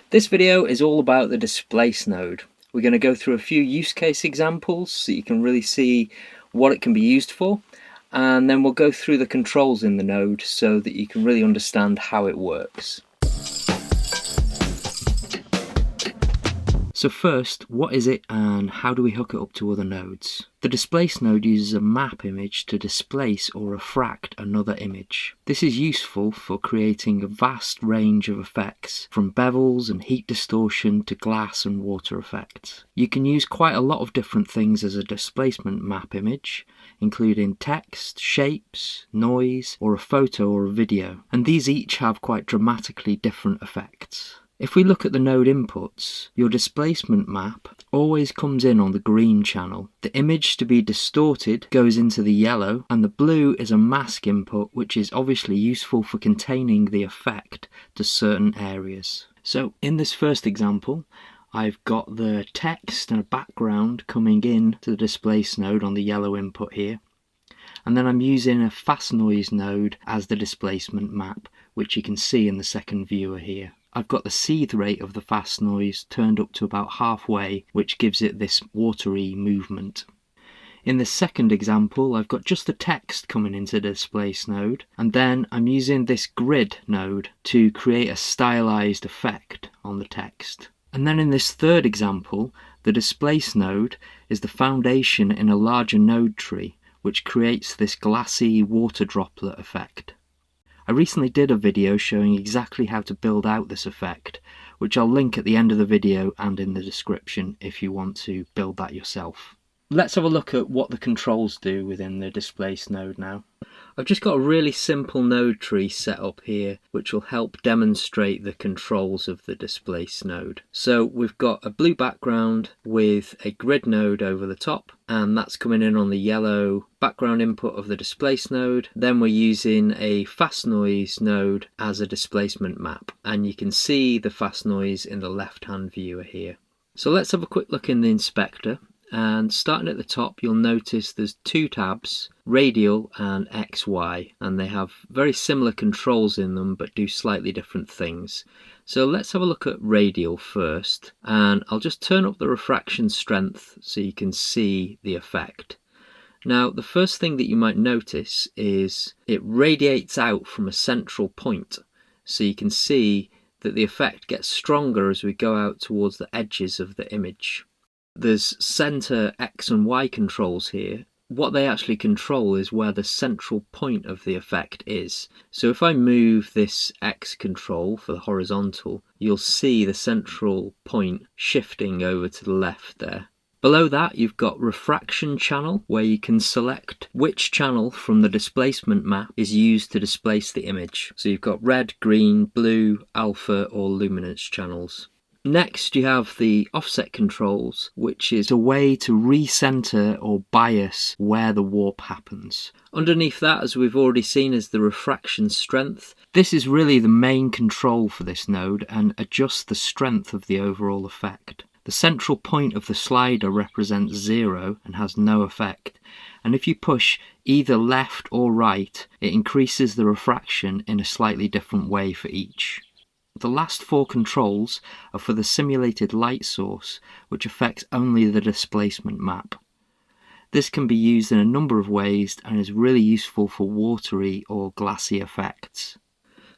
This video is all about the Displace node. We're going to go through a few use case examples so you can really see what it can be used for, and then we'll go through the controls in the node so that you can really understand how it works. So first, what is it and how do we hook it up to other nodes? The Displace node uses a map image to displace or refract another image. This is useful for creating a vast range of effects, from bevels and heat distortion to glass and water effects. You can use quite a lot of different things as a displacement map image, including text, shapes, noise, or a photo or a video, and these each have quite dramatically different effects. If we look at the node inputs, your displacement map always comes in on the green channel. The image to be distorted goes into the yellow, and the blue is a mask input, which is obviously useful for containing the effect to certain areas. So in this first example, I've got the text and a background coming in to the displace node on the yellow input here. And then I'm using a fast noise node as the displacement map, which you can see in the second viewer here. I've got the seethe rate of the fast noise turned up to about halfway, which gives it this watery movement. In the second example, I've got just the text coming into the displace node, and then I'm using this grid node to create a stylized effect on the text. And then in this third example, the displace node is the foundation in a larger node tree, which creates this glassy water droplet effect. I recently did a video showing exactly how to build out this effect, which I'll link at the end of the video and in the description if you want to build that yourself. Let's have a look at what the controls do within the displace node now. I've just got a really simple node tree set up here which will help demonstrate the controls of the displace node. So we've got a blue background with a grid node over the top, and that's coming in on the yellow background input of the displace node. Then we're using a fast noise node as a displacement map, and you can see the fast noise in the left hand viewer here. So let's have a quick look in the inspector. And starting at the top, you'll notice there's two tabs, radial and XY, and they have very similar controls in them but do slightly different things. So let's have a look at radial first, and I'll just turn up the refraction strength so you can see the effect. Now, the first thing that you might notice is it radiates out from a central point, so you can see that the effect gets stronger as we go out towards the edges of the image. There's center X and Y controls here. What they actually control is where the central point of the effect is. So if I move this X control for the horizontal, you'll see the central point shifting over to the left there. Below that, you've got refraction channel, where you can select which channel from the displacement map is used to displace the image. So you've got red, green, blue, alpha or luminance channels. Next, you have the offset controls, which is a way to recenter or bias where the warp happens. Underneath that, as we've already seen, is the refraction strength. This is really the main control for this node and adjusts the strength of the overall effect. The central point of the slider represents 0 and has no effect, and if you push either left or right, it increases the refraction in a slightly different way for each. The last four controls are for the simulated light source, which affects only the displacement map. This can be used in a number of ways and is really useful for watery or glassy effects.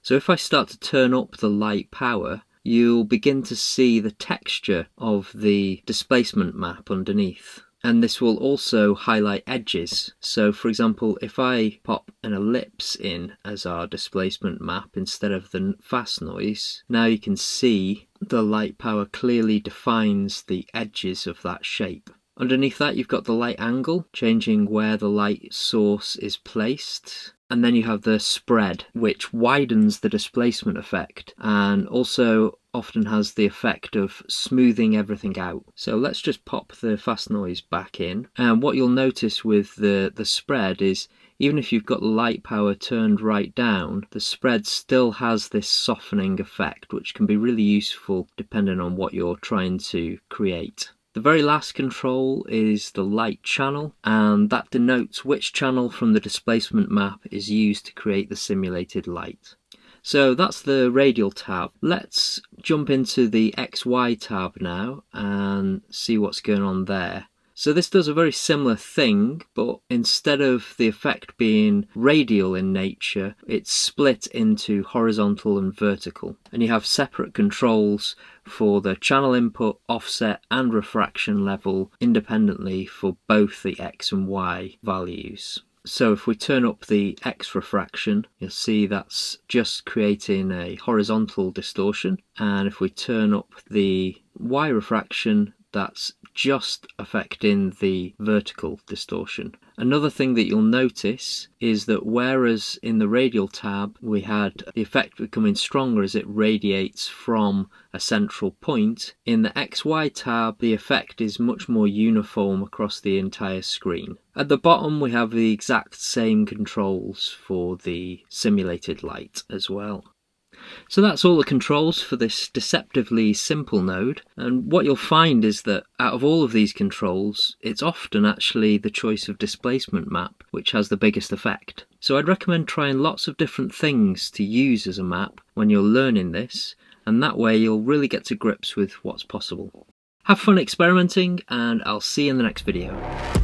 So if I start to turn up the light power, you'll begin to see the texture of the displacement map underneath. And this will also highlight edges. So for example, if I pop an ellipse in as our displacement map instead of the fast noise, now you can see the light power clearly defines the edges of that shape. Underneath that, you've got the light angle, changing where the light source is placed. And then you have the spread, which widens the displacement effect and also often has the effect of smoothing everything out. So let's just pop the fast noise back in. And what you'll notice with the spread is even if you've got the light power turned right down, the spread still has this softening effect, which can be really useful depending on what you're trying to create. The very last control is the light channel, and that denotes which channel from the displacement map is used to create the simulated light. So that's the radial tab. Let's jump into the XY tab now and see what's going on there. So this does a very similar thing, but instead of the effect being radial in nature, it's split into horizontal and vertical. And you have separate controls for the channel input, offset and refraction level independently for both the X and Y values. So if we turn up the X refraction, you'll see that's just creating a horizontal distortion. And if we turn up the Y refraction, that's just affecting the vertical distortion. Another thing that you'll notice is that whereas in the radial tab we had the effect becoming stronger as it radiates from a central point, in the XY tab the effect is much more uniform across the entire screen. At the bottom we have the exact same controls for the simulated light as well. So that's all the controls for this deceptively simple node, and what you'll find is that out of all of these controls it's often actually the choice of displacement map which has the biggest effect. So I'd recommend trying lots of different things to use as a map when you're learning this, and that way you'll really get to grips with what's possible. Have fun experimenting, and I'll see you in the next video.